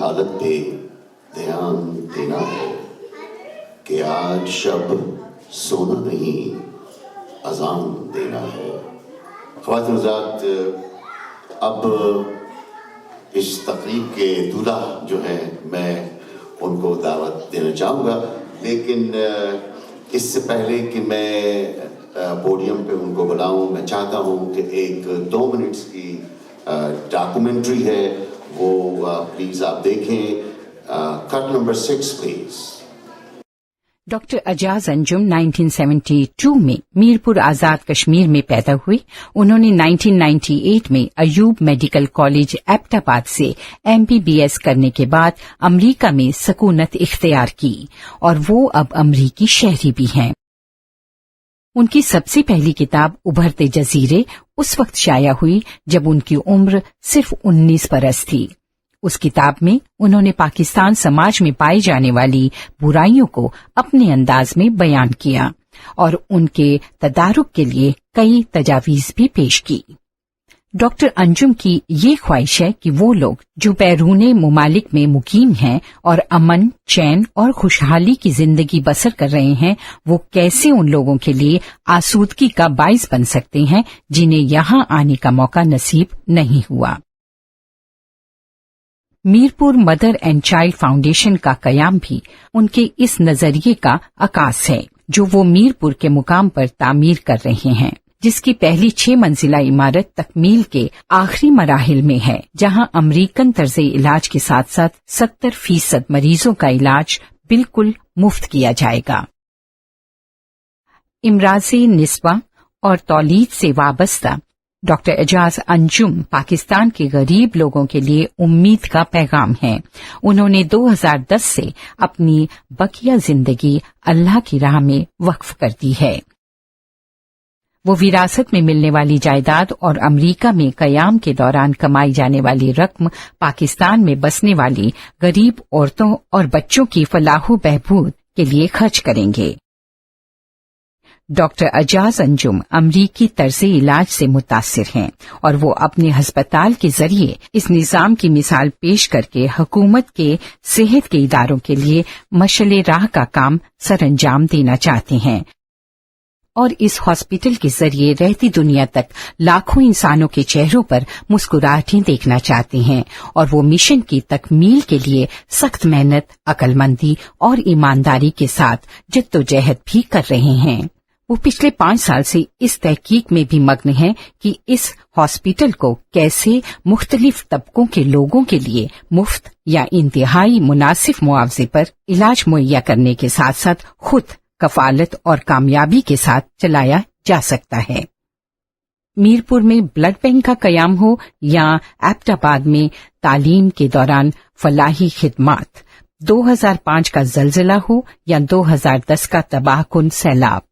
حالت پہ دھیان دینا ہے کہ آج شب سونا نہیں اذان دینا ہے. خواتین حضرات، اب اس تقریب کے دولہا جو ہے میں ان کو دعوت دینا چاہوں گا، لیکن اس سے پہلے کہ میں پوڈیم پہ ان کو بلاؤں، میں چاہتا ہوں کہ ایک 2 منٹس کی ڈاکومنٹری ہے، وہ پلیز آپ دیکھیں. کٹ نمبر 6 پلیز. ڈاکٹر اعجاز انجم 1972 میں میرپور آزاد کشمیر میں پیدا ہوئی. انہوں نے 1998 میں ایوب میڈیکل کالج ایبٹ آباد سے MBBS کرنے کے بعد امریکہ میں سکونت اختیار کی اور وہ اب امریکی شہری بھی ہیں. ان کی سب سے پہلی کتاب ابھرتے جزیرے اس وقت شائع ہوئی جب ان کی عمر صرف 19 برس تھی. اس کتاب میں انہوں نے پاکستان سماج میں پائی جانے والی برائیوں کو اپنے انداز میں بیان کیا اور ان کے تدارک کے لیے کئی تجاویز بھی پیش کی. ڈاکٹر انجم کی یہ خواہش ہے کہ وہ لوگ جو بیرون ممالک میں مقیم ہیں اور امن، چین اور خوشحالی کی زندگی بسر کر رہے ہیں، وہ کیسے ان لوگوں کے لیے آسودگی کا باعث بن سکتے ہیں جنہیں یہاں آنے کا موقع نصیب نہیں ہوا. Mirpur mother and child foundation کا قیام بھی ان کے اس نظریے کا عکاس ہے جو وہ میرپور کے مقام پر تعمیر کر رہے ہیں، جس کی پہلی 6 منزلہ عمارت تکمیل کے آخری مراحل میں ہے، جہاں امریکن طرز علاج کے ساتھ ساتھ 70% مریضوں کا علاج بالکل مفت کیا جائے گا. امراض نسواں اور تولید سے وابستہ ڈاکٹر اعجاز انجم پاکستان کے غریب لوگوں کے لیے امید کا پیغام ہے. انہوں نے 2010 سے اپنی بقیہ زندگی اللہ کی راہ میں وقف کر دی ہے. وہ وراثت میں ملنے والی جائیداد اور امریکہ میں قیام کے دوران کمائی جانے والی رقم پاکستان میں بسنے والی غریب عورتوں اور بچوں کی فلاح و بہبود کے لیے خرچ کریں گے. ڈاکٹر اعجاز انجم امریکی طرز علاج سے متاثر ہیں اور وہ اپنے ہسپتال کے ذریعے اس نظام کی مثال پیش کر کے حکومت کے صحت کے اداروں کے لیے مشعل راہ کا کام سر انجام دینا چاہتے ہیں اور اس ہاسپٹل کے ذریعے رہتی دنیا تک لاکھوں انسانوں کے چہروں پر مسکراہٹیں دیکھنا چاہتے ہیں اور وہ مشن کی تکمیل کے لیے سخت محنت، عقل مندی اور ایمانداری کے ساتھ جدوجہد بھی کر رہے ہیں. وہ پچھلے 5 سال سے اس تحقیق میں بھی مگن ہیں کہ اس ہاسپٹل کو کیسے مختلف طبقوں کے لوگوں کے لیے مفت یا انتہائی مناسب معاوضے پر علاج مہیا کرنے کے ساتھ ساتھ خود کفالت اور کامیابی کے ساتھ چلایا جا سکتا ہے. میرپور میں بلڈ بینک کا قیام ہو یا ایبٹ آباد میں تعلیم کے دوران فلاحی خدمات، 2005 کا زلزلہ ہو یا 2010 کا تباہ کن سیلاب،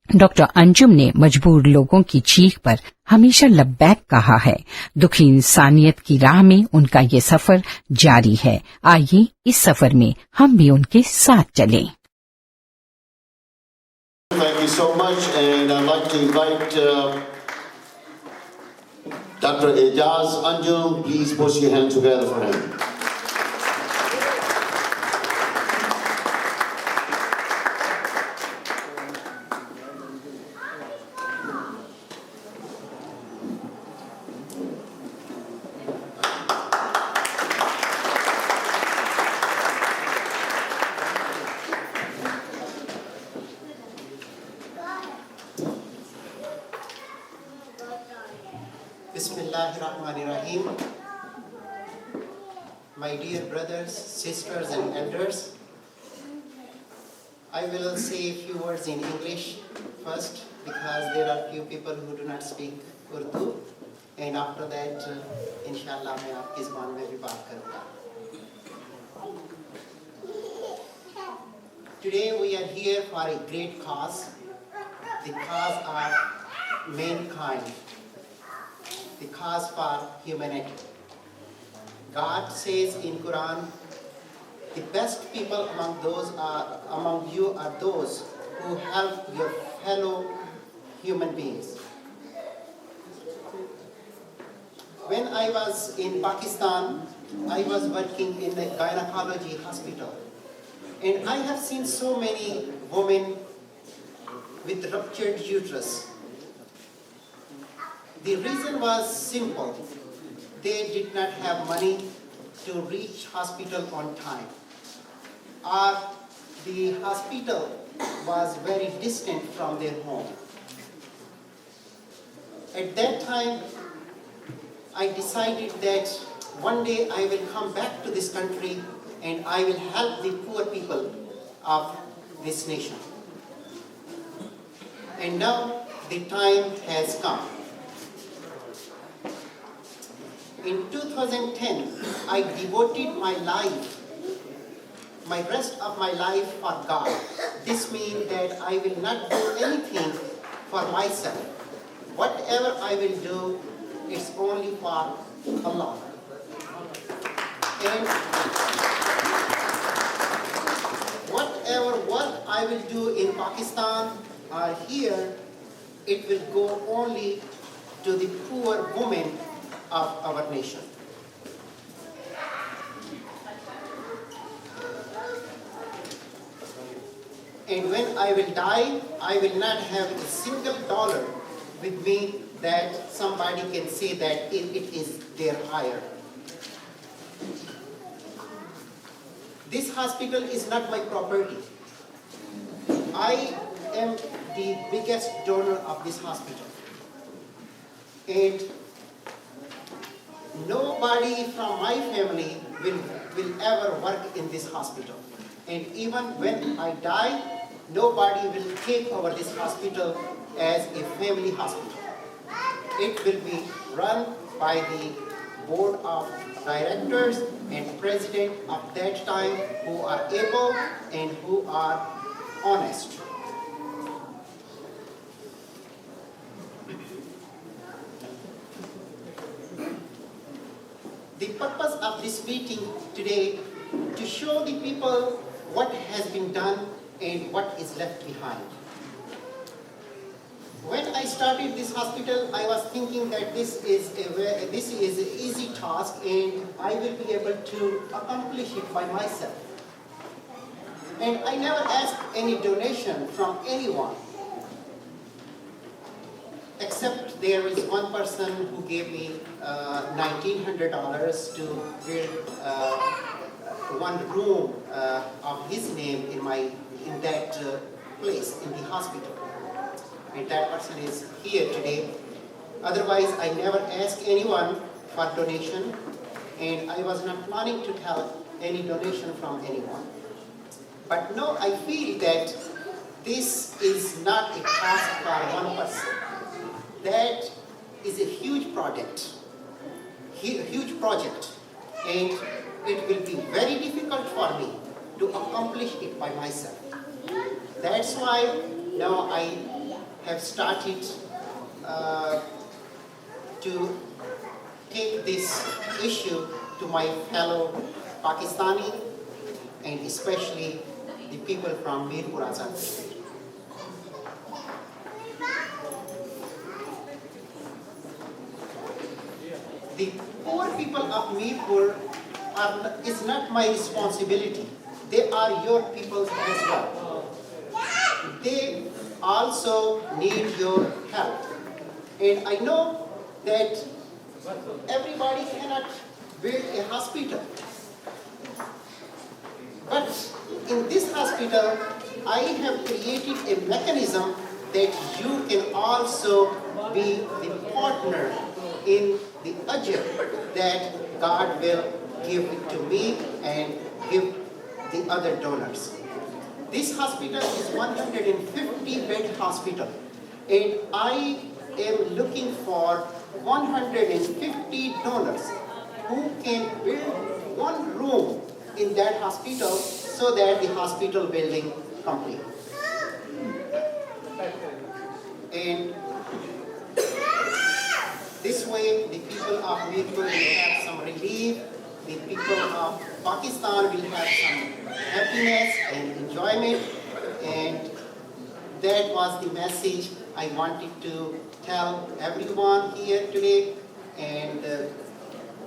ڈاکٹر انجم نے مجبور لوگوں کی چیخ پر ہمیشہ لبیک کہا ہے. دکھی انسانیت کی راہ میں ان کا یہ سفر جاری ہے. آئیے اس سفر میں ہم بھی ان کے ساتھ چلیں. Thank you so much, and I'd like to invite Dr. Aijaz Anjum. Please put your hands together for him. Bismillahirrahmanirrahim. My dear brothers, sisters and elders, I will say a few words in English first because there are few people who do not speak Urdu, and after that inshallah मैं आपकी ज़बान में भी बात करूँगा. Today we are here for a great cause, the cause of mankind, the cause for humanity. God says in Quran, the best people among you are those who help your fellow human beings. When I was in Pakistan, I was working in a gynecology hospital. And I have seen so many women with ruptured uterus. The reason was simple. They did not have money to reach hospital on time. Or the hospital was very distant from their home. At that time, I decided that one day I will come back to this country and I will help the poor people of this nation. And now the time has come. In 2010, I devoted my life, my rest of my life for God. This means that I will not do anything for myself. Whatever I will do, it's only for Allah. And whatever work I will do in Pakistan or here, it will go only to the poor women of our nation. And when I will die, I will not have a single dollar with me that somebody can say that it is their hire. This hospital is not my property. I am the biggest donor of this hospital. And nobody from my family will ever work in this hospital. And even when I die, nobody will take over this hospital as a family hospital. It will be run by the board of directors and president of that time who are able and who are honest. The purpose of this meeting today to show the people what has been done and what is left behind. When I started this hospital, I was thinking that this is an easy task and I will be able to accomplish it by myself. And I never asked any donation from anyone, except there is one person who gave me $1,900 to build one room of his name in that place in the hospital. And that person is here today. Otherwise, I never asked anyone for donation, and I was not planning to have any donation from anyone. But now I feel that this is not a task for one person. That is a huge project, and it will be very difficult for me to accomplish it by myself. That's why now I have started to take this issue to my fellow Pakistani and especially the people from Mirpur Azad. The poor people of Mirpur is not my responsibility. They are your people as well. They also need your help. And I know that everybody cannot build a hospital. But in this hospital, I have created a mechanism that you can also be the partner in the ajr that God will give it to me and give the other donors. This hospital is 150-bed hospital, and I am looking for 150 donors who can build one room in that hospital so that the hospital building complete. And this way, the people of Mirpur will have some relief, the people of Pakistan will have some happiness and enjoyment, and that was the message I wanted to tell everyone here today. And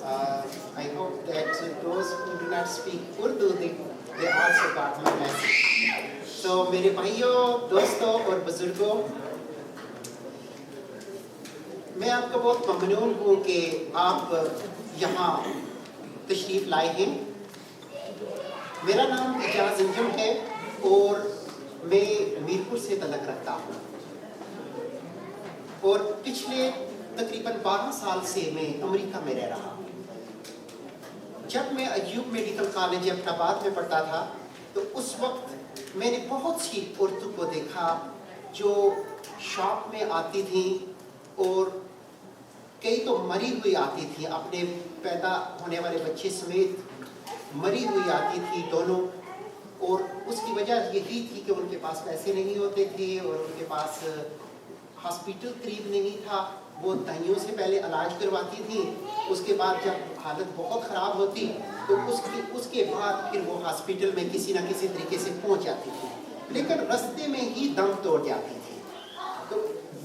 I hope that those who do not speak Urdu, they also got my message. So میرے بھائیوں، دوستوں اور بزرگوں، میں آپ کا بہت ممنون ہوں کہ آپ یہاں تشریف لائے ہیں. میرا نام اعجاز انجم ہے اور میں میرپور سے تعلق رکھتا ہوں، اور پچھلے تقریباً 12 سال سے میں امریکہ میں رہ رہا ہوں. جب میں ایوب میڈیکل کالج احمد آباد میں پڑھتا تھا تو اس وقت میں نے بہت سی عورتوں کو دیکھا جو شاپ میں آتی تھیں، اور کئی تو مری ہوئی آتی تھی، اپنے پیدا ہونے والے بچے سمیت مری ہوئی آتی تھی دونوں. اور اس کی وجہ یہی تھی کہ ان کے پاس پیسے نہیں ہوتے تھے اور ان کے پاس ہاسپیٹل قریب نہیں تھا. وہ دائیوں سے پہلے علاج کرواتی تھیں، اس کے بعد جب حالت بہت خراب ہوتی تو اس کے بعد پھر وہ ہاسپیٹل میں کسی نہ کسی طریقے سے پہنچ جاتی تھی، لیکن رستے میں ہی دم توڑ جاتی تھی. تو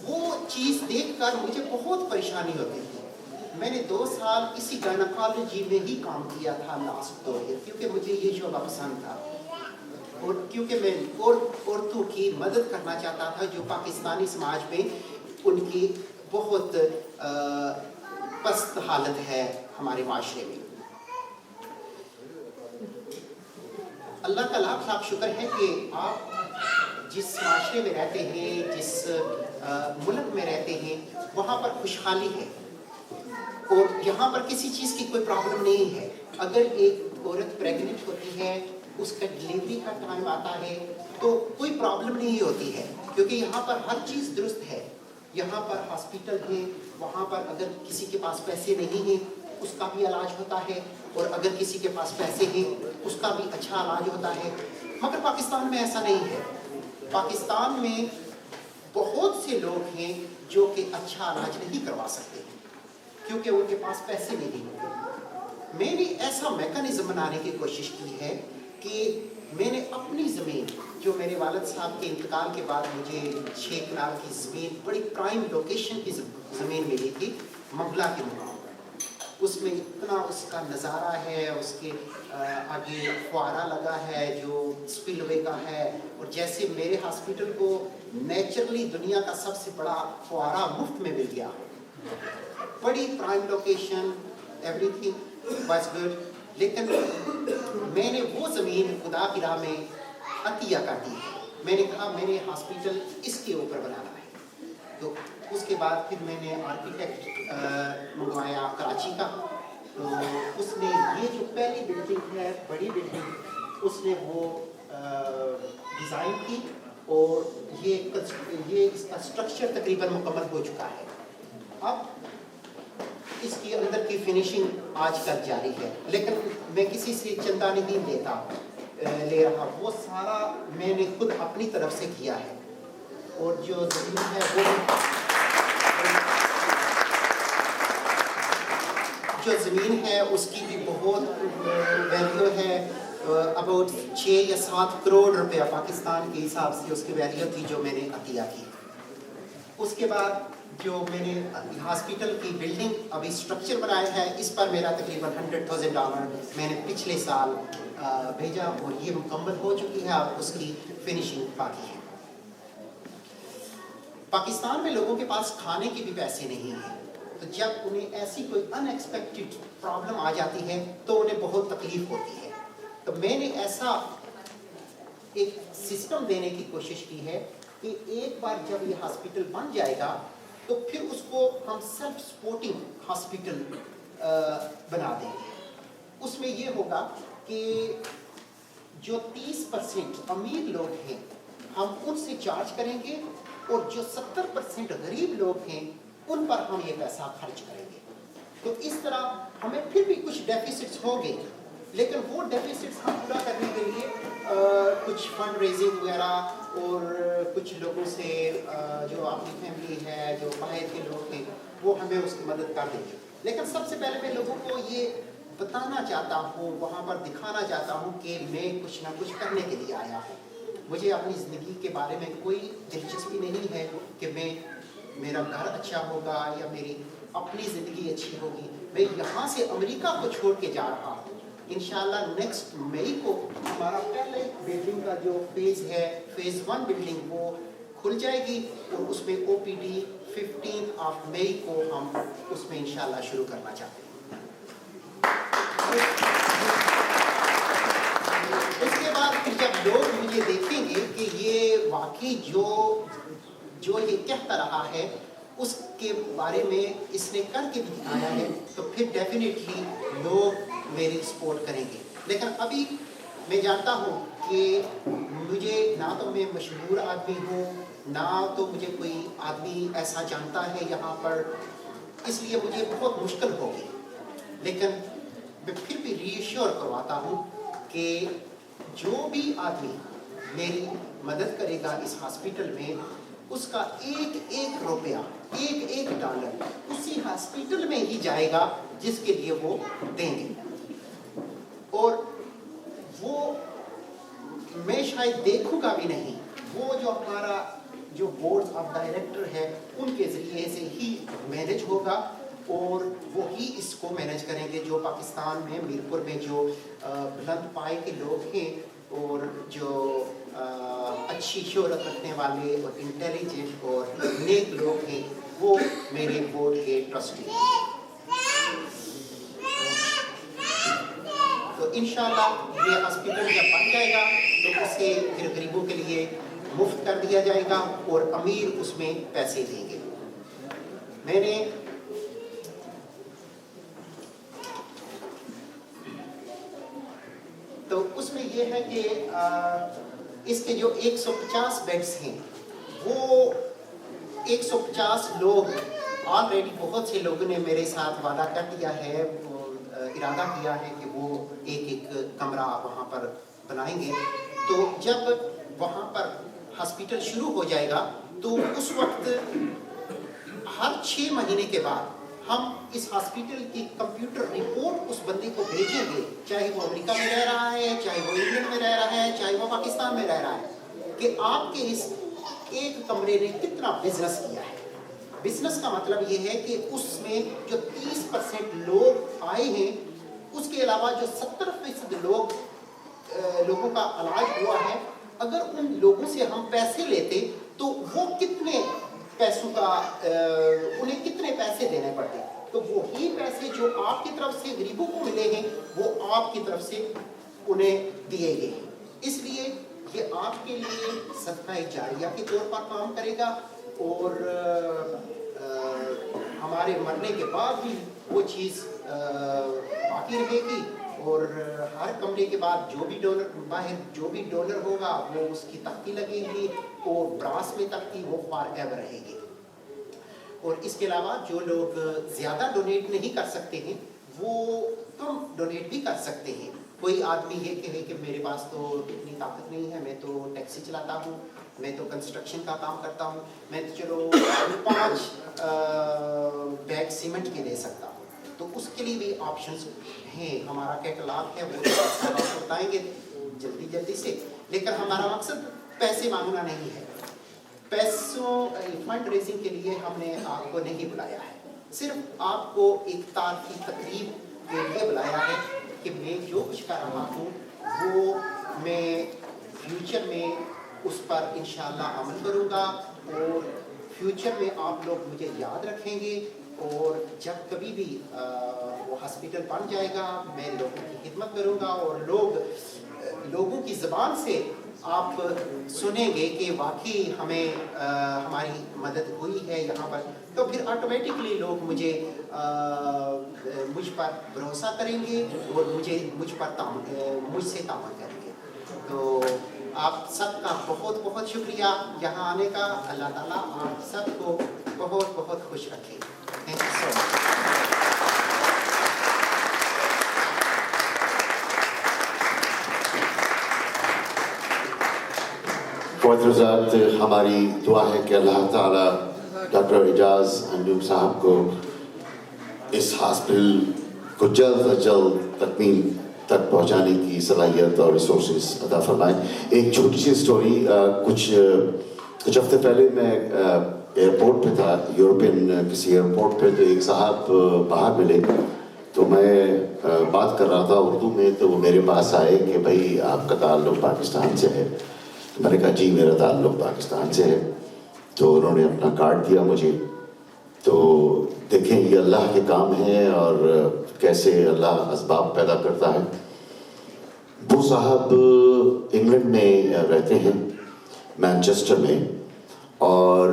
وہ چیز دیکھ کر مجھے بہت پریشانی ہوتی تھی. میں نے 2 سال اسی گائنیکالوجی میں ہی کام کیا تھا لاسٹ 2 ایئر، کیونکہ مجھے یہ شعبہ پسند تھا اور کیونکہ میں عورتوں کی مدد کرنا چاہتا تھا جو پاکستانی سماج میں ان کی بہت پست حالت ہے ہمارے معاشرے میں. اللہ کا لاکھ لاکھ شکر ہے کہ آپ جس معاشرے میں رہتے ہیں، جس ملک میں رہتے ہیں، وہاں پر خوشحالی ہے اور یہاں پر کسی چیز کی کوئی پرابلم نہیں ہے. اگر ایک عورت پریگننٹ ہوتی ہے، اس کا ڈلیوری کا ٹائم آتا ہے تو کوئی پرابلم نہیں ہوتی ہے، کیونکہ یہاں پر ہر چیز درست ہے. یہاں پر ہاسپیٹل ہے، وہاں پر اگر کسی کے پاس پیسے نہیں ہیں اس کا بھی علاج ہوتا ہے، اور اگر کسی کے پاس پیسے ہیں اس کا بھی اچھا علاج ہوتا ہے. مگر پاکستان میں ایسا نہیں ہے. پاکستان میں بہت سے لوگ ہیں جو کہ اچھا علاج نہیں کروا سکتے کیونکہ ان کے پاس پیسے نہیں ہوتے. میں نے ایسا میکانزم بنانے کی کوشش کی ہے کہ میں نے اپنی زمین، جو میرے والد صاحب کے انتقال کے بعد مجھے 6 کنال کی زمین، بڑی پرائم لوکیشن کی زمین ملی تھی منگلا کے مقام پر. اس میں اتنا اس کا نظارہ ہے، اس کے آگے فوارہ لگا ہے جو سپل وے کا ہے، اور جیسے میرے ہاسپٹل کو نیچرلی دنیا کا سب سے بڑا فوارہ مفت میں مل گیا. بڑی prime location, every thing was good. لیکن میں نے وہ زمین خدا کی راہ میں عطیہ کر دی ہے. میں نے کہا میں نے ہاسپیٹل اس کے اوپر بنانا ہے. تو اس کے بعد پھر میں نے آرکیٹیکٹ منگوایا کراچی کا. تو اس نے یہ جو پہلی بلڈنگ ہے، بڑی بلڈنگ، اس نے وہ ڈیزائن کی اور یہ اس کا اسٹرکچر تقریباً مکمل ہو چکا ہے. اب اس کی اندر کی فنیشنگ آج کل جاری ہے، لیکن میں کسی سے چندہ نہیں لے رہا. وہ سارا میں نے خود اپنی طرف سے کیا ہے. اور جو زمین ہے اس کی بھی بہت ویلیو ہے. اباؤٹ 6 یا 7 کروڑ روپیہ پاکستان کے حساب سے اس کی ویلیو تھی جو میں نے عطیہ کی. اس کے بعد جو میں نے ہاسپیٹل کی بلڈنگ ابھی اسٹرکچر بنایا ہے، اس پر میرا تقریباً $100,000 میں نے پچھلے سال بھیجا اور یہ مکمل ہو چکی ہے. اب اس کی فنیشنگ باقی ہے. پاکستان میں لوگوں کے پاس کھانے کے بھی پیسے نہیں ہیں، تو جب انہیں ایسی کوئی ان ایکسپیکٹڈ پرابلم آ جاتی ہے تو انہیں بہت تکلیف ہوتی ہے. تو میں نے ایسا ایک سسٹم دینے کی کوشش کی ہے کہ ایک بار جب یہ ہاسپیٹل بن جائے گا تو پھر اس کو ہم سیلف سپورٹنگ ہاسپیٹل بنا دیں گے. اس میں یہ ہوگا کہ جو 30% امیر لوگ ہیں ہم ان سے چارج کریں گے، اور جو 70% غریب لوگ ہیں ان پر ہم یہ پیسہ خرچ کریں گے. تو اس طرح ہمیں پھر بھی کچھ ڈیفیسٹس ہوں گے، لیکن وہ ڈیفیسٹس ہم پورا کرنے کے لیے کچھ فنڈ ریزنگ وغیرہ اور کچھ لوگوں سے جو آپ کی فیملی ہے، جو باہر کے لوگ ہیں، وہ ہمیں اس کی مدد کر دیں گے. لیکن سب سے پہلے میں لوگوں کو یہ بتانا چاہتا ہوں، وہاں پر دکھانا چاہتا ہوں کہ میں کچھ نہ کچھ کرنے کے لیے آیا ہوں. مجھے اپنی زندگی کے بارے میں کوئی دلچسپی نہیں ہے کہ میرا گھر اچھا ہوگا یا میری اپنی زندگی اچھی ہوگی. میں یہاں سے امریکہ کو چھوڑ کے جا رہا ہوں. انشاءاللہ نیکسٹ مئی کو ہمارا پہلے بلڈنگ کا جو فیز ہے فیز 1 بلڈنگ وہ کھل جائے گی اور اس میں OPD 15 مئی کو ہم اس میں انشاءاللہ شروع کرنا چاہتے ہیں. اس کے بعد پھر جب لوگ مجھے دیکھیں گے کہ یہ واقعی جو یہ کہتا رہا ہے اس کے بارے میں اس نے کر کے بھی دکھایا ہے, تو پھر ڈیفینیٹلی لوگ میری سپورٹ کریں گے. لیکن ابھی میں جانتا ہوں کہ مجھے نہ تو میں مشہور آدمی ہوں, نہ تو مجھے کوئی آدمی ایسا جانتا ہے یہاں پر, اس لیے مجھے بہت مشکل ہوگی. لیکن میں پھر بھی ری ایشور کرواتا ہوں کہ جو بھی آدمی میری مدد کرے گا اس ہاسپٹل میں, اس کا ایک ایک روپیہ, ایک ایک ڈالر اسی ہاسپٹل میں ہی جائے گا جس کے لیے وہ دیں گے. اور وہ میں شاید دیکھوں گا بھی نہیں, وہ جو ہمارا جو بورڈ آف ڈائریکٹر ہے ان کے ذریعے سے ہی مینج ہوگا اور وہی اس کو مینج کریں گے. جو پاکستان میں میرپور میں جو بلند پائے کے لوگ ہیں اور جو اچھی شہرت رکھنے والے اور انٹیلیجنٹ اور نیک لوگ ہیں, وہ میرے بورڈ کے ٹرسٹی ہیں. تو انشاءاللہ یہ ہاسپٹل جب بن جائے گا تو اسے پھر غریبوں کے لیے مفت کر دیا جائے گا اور امیر اس میں پیسے دیں گے. میں نے تو اس میں یہ ہے کہ اس کے جو 150 بیڈز ہیں وہ 150 لوگ آلریڈی بہت سے لوگوں نے میرے ساتھ وعدہ کر دیا ہے, ارادہ کیا ہے کہ وہ ایک ایک کمرہ وہاں پر بنائیں گے. تو جب وہاں پر ہاسپٹل شروع ہو جائے گا تو اس وقت ہر 6 مہینے کے بعد ہم اس ہاسپٹل کی کمپیوٹر رپورٹ اس بندے کو بھیجیں گے, چاہے وہ امریکہ میں رہ رہا ہے, چاہے وہ انگلینڈ میں رہ رہا ہے, چاہے وہ پاکستان میں رہ رہا ہے, کہ آپ کے اس ایک کمرے نے کتنا بزنس کیا ہے. بزنس کا مطلب یہ ہے کہ اس میں جو 30% لوگ آئے ہیں, اس کے علاوہ جو 70% لوگوں کا علاج ہوا ہے, اگر ان لوگوں سے ہم پیسے لیتے تو وہ کتنے پیسوں کا انہیں کتنے پیسے دینے پڑتے. تو وہی پیسے جو آپ کی طرف سے غریبوں کو ملے ہیں وہ آپ کی طرف سے انہیں دیے گئے ہیں. اس لیے یہ آپ کے لیے صدقہ جاریہ کے طور پر کام کرے گا اور ہمارے مرنے کے بعد بھی وہ چیز باقی رہے گی. اور ہر کمرے کے بعد جو بھی ڈونر باہر جو بھی ڈونر ہوگا وہ اس کی تختی لگے گی اور براس میں تختی وہ فار ایور رہے گی. اور اس کے علاوہ جو لوگ زیادہ ڈونیٹ نہیں کر سکتے ہیں وہ کم ڈونیٹ بھی کر سکتے ہیں. کوئی آدمی یہ کہے کہ میرے پاس تو اتنی طاقت نہیں ہے, میں تو ٹیکسی چلاتا ہوں, میں تو کنسٹرکشن کا کام کرتا ہوں, میں تو چلو 5 بیگ سیمنٹ کے دے سکتا ہوں, تو اس کے لیے بھی آپشنز ہیں. ہمارا کیٹلاگ ہے وہ بتائیں گے جلدی سے. لیکن ہمارا مقصد پیسے مانگنا نہیں ہے. پیسوں فنڈ ریزنگ کے لیے ہم نے آپ کو نہیں بلایا ہے, صرف آپ کو ایک تعارفی تقریب کے لیے بلایا ہے کہ میں جو کچھ کر رہا ہوں وہ میں فیوچر میں اس پر انشاءاللہ عمل کروں گا اور فیوچر میں آپ لوگ مجھے یاد رکھیں گے. اور جب کبھی بھی وہ ہاسپٹل بن جائے گا میں لوگوں کی خدمت کروں گا اور لوگوں کی زبان سے آپ سنیں گے کہ واقعی ہمیں ہماری مدد ہوئی ہے یہاں پر, تو پھر آٹومیٹکلی لوگ مجھ پر بھروسہ کریں گے اور مجھ سے تعاون کریں گے. تو آپ سب کا بہت بہت شکریہ یہاں آنے کا. اللہ تعالیٰ آپ سب کو بہت بہت خوش رکھے. تھینک یو سو مچ. فوت ہماری دعا ہے کہ اللہ تعالیٰ ڈاکٹر اعجاز انجم صاحب کو اس ہاسپٹل کو جلد از جلد تکمیل تک پہنچانے کی صلاحیت اور ریسورسز عطا فرمائیں. ایک چھوٹی سی سٹوری, کچھ ہفتے پہلے میں ایئرپورٹ پہ تھا, یورپین کسی ایئرپورٹ پہ, تو ایک صاحب باہر ملے تو میں بات کر رہا تھا اردو میں، تو وہ میرے پاس آئے کہ بھائی آپ کا تعلق پاکستان سے ہے. میں نے کہا جی میرا تعلق پاکستان سے ہے. تو انہوں نے اپنا کارڈ دیا مجھے. تو دیکھیں یہ اللہ کے کام ہے اور کیسے اللہ اسباب پیدا کرتا ہے. وہ صاحب انگلینڈ میں رہتے ہیں، مینچسٹر میں، اور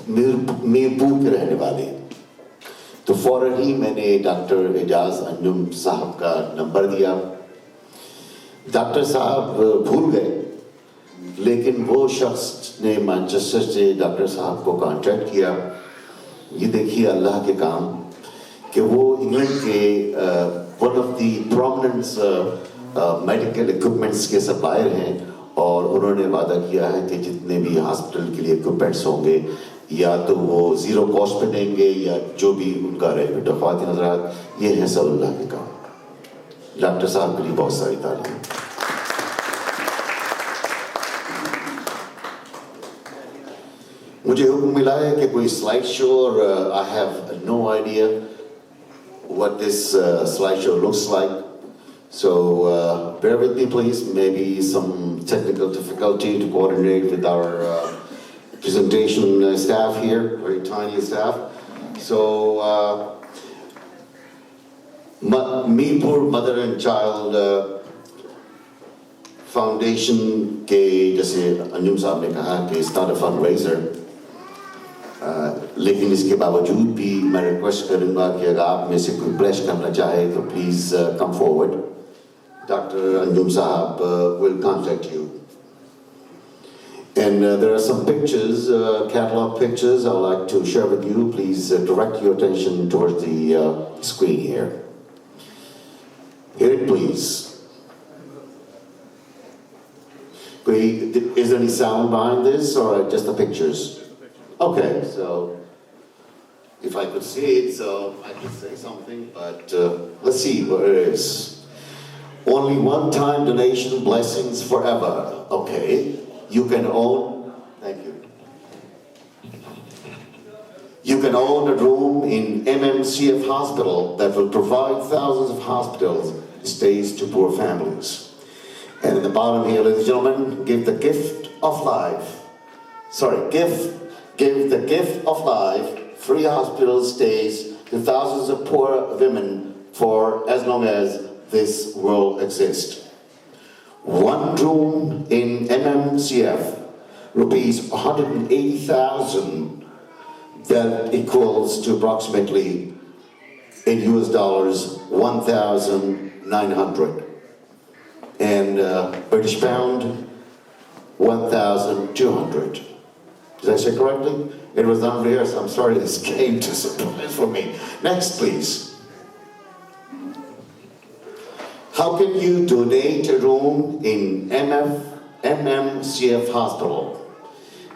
میرپور کے رہنے والے ہیں. تو فوراً ہی میں نے ڈاکٹر اعجاز انجم صاحب کا نمبر دیا. ڈاکٹر صاحب بھول گئے، لیکن وہ شخص نے مانچسٹر سے ڈاکٹر صاحب کو کانٹیکٹ کیا. یہ دیکھیے اللہ کے کام کہ وہ انگلینڈ کے one of the prominent medical equipments کے سپلائر ہیں، اور انہوں نے وعدہ کیا ہے کہ جتنے بھی ہاسپٹل کے لیے اکوپمنٹس ہوں گے یا تو وہ زیرو کاسٹ پہ دیں گے یا جو بھی ان کا رہے. بیٹا خواتین حضرات، یہ ہے سب اللہ کے کام. ڈاکٹر صاحب کے لیے بہت ساری تعلیم. مجھے حکم ملا ہے کہ کوئی سلائڈ شو، اور I have no idea what this slide show looks like. So bear with me please, maybe some technical difficulty to coordinate with our presentation staff here, very tiny staff. So Meerpur Mother and Child Foundation کے جیسے انجم صاحب نے کہا کہ it's not a fundraiser, لیکن اس کے باوجود بھی میں ریکویسٹ کروں گا کہ اگر آپ میں سے کوئی پلیش کرنا چاہے تو پلیز کم فارورڈ. ڈاکٹر انجم صاحب will contact you. And there are some pictures, catalog pictures I would like to share with you. Please direct your attention towards the screen here. Hear it please. Is there any sound behind this or just the pictures? Okay, so if I could see it, so I could say something, but let's see what it is. Only one-time donation, blessings forever. Okay, you can own, thank you. You can own a room in MMCF Hospital that will provide thousands of hospitals stays to poor families. And in the bottom here, ladies and gentlemen, give the gift of life. Give the gift of life, free hospital stays to thousands of poor women for as long as this world exists. One room in MMCF, rupees 180,000, that equals to approximately in US dollars 1,900, and British pound 1,200. Did I say correctly? It was unrehearsed. I'm sorry this came to surprise for me. Next, please. How can you donate a room in MMCF Hospital?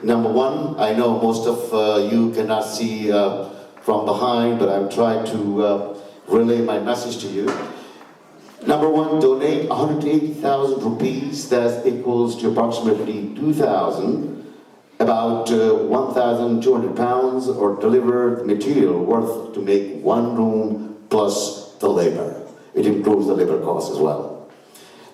Number one, I know most of you cannot see from behind, but I'm trying to relay my message to you. Number one, donate 180,000 rupees. That equals to approximately 2,000. About 1,200 pounds, or deliver material worth to make one room plus the labor. It includes the labor costs as well.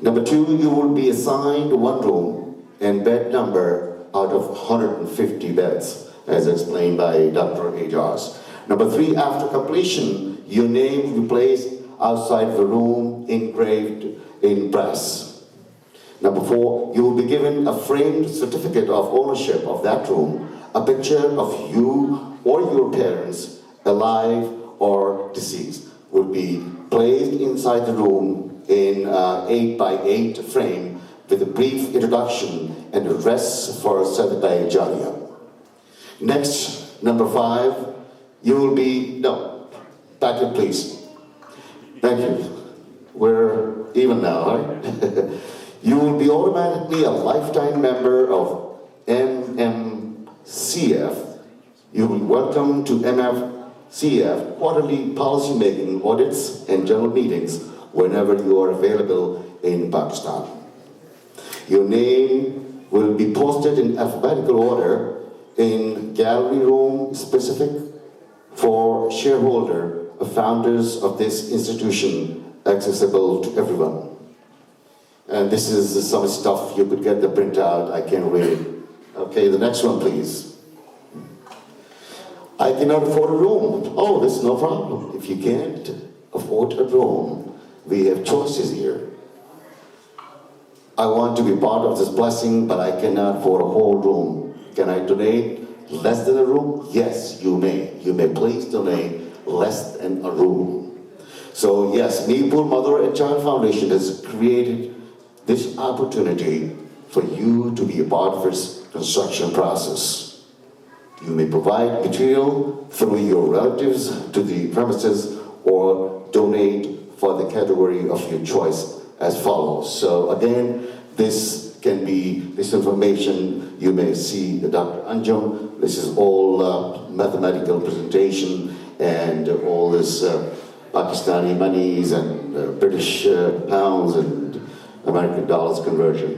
Number two, you will be assigned one room and bed number out of 150 beds, as explained by Dr. Ajas. Number three, after completion, your name will be placed outside the room, engraved in brass. Number four, you will be given a framed certificate of ownership of that room. A picture of you or your parents, alive or deceased, will be placed inside the room in 8x8 frame with a brief introduction and address for Sadaqah Jariyah. Next, number five, you will be, back it please. Thank you. We're even now, right? You will be automatically a lifetime member of MMCF. You will be welcome to MMCF quarterly policy making audits and general meetings whenever you are available in Pakistan. Your name will be posted in alphabetical order in gallery room specific for shareholder, founders of this institution, accessible to everyone. And this is some stuff you could get the printout. I can't read it. Okay, the next one, please. I cannot afford a room. Oh, this is no problem. If you can't afford a room, we have choices here. I want to be part of this blessing, but I cannot afford a whole room. Can I donate less than a room? Yes, you may. You may please donate less than a room. So yes, Maypur Mother and Child Foundation has created this opportunity for you to be a part of its construction process. You may provide material through your relatives to the premises or donate for the category of your choice as follows. So again, this can be, this information you may see Dr. Anjum. This is all mathematical presentation and all this Pakistani monies and British pounds and American dollars conversion.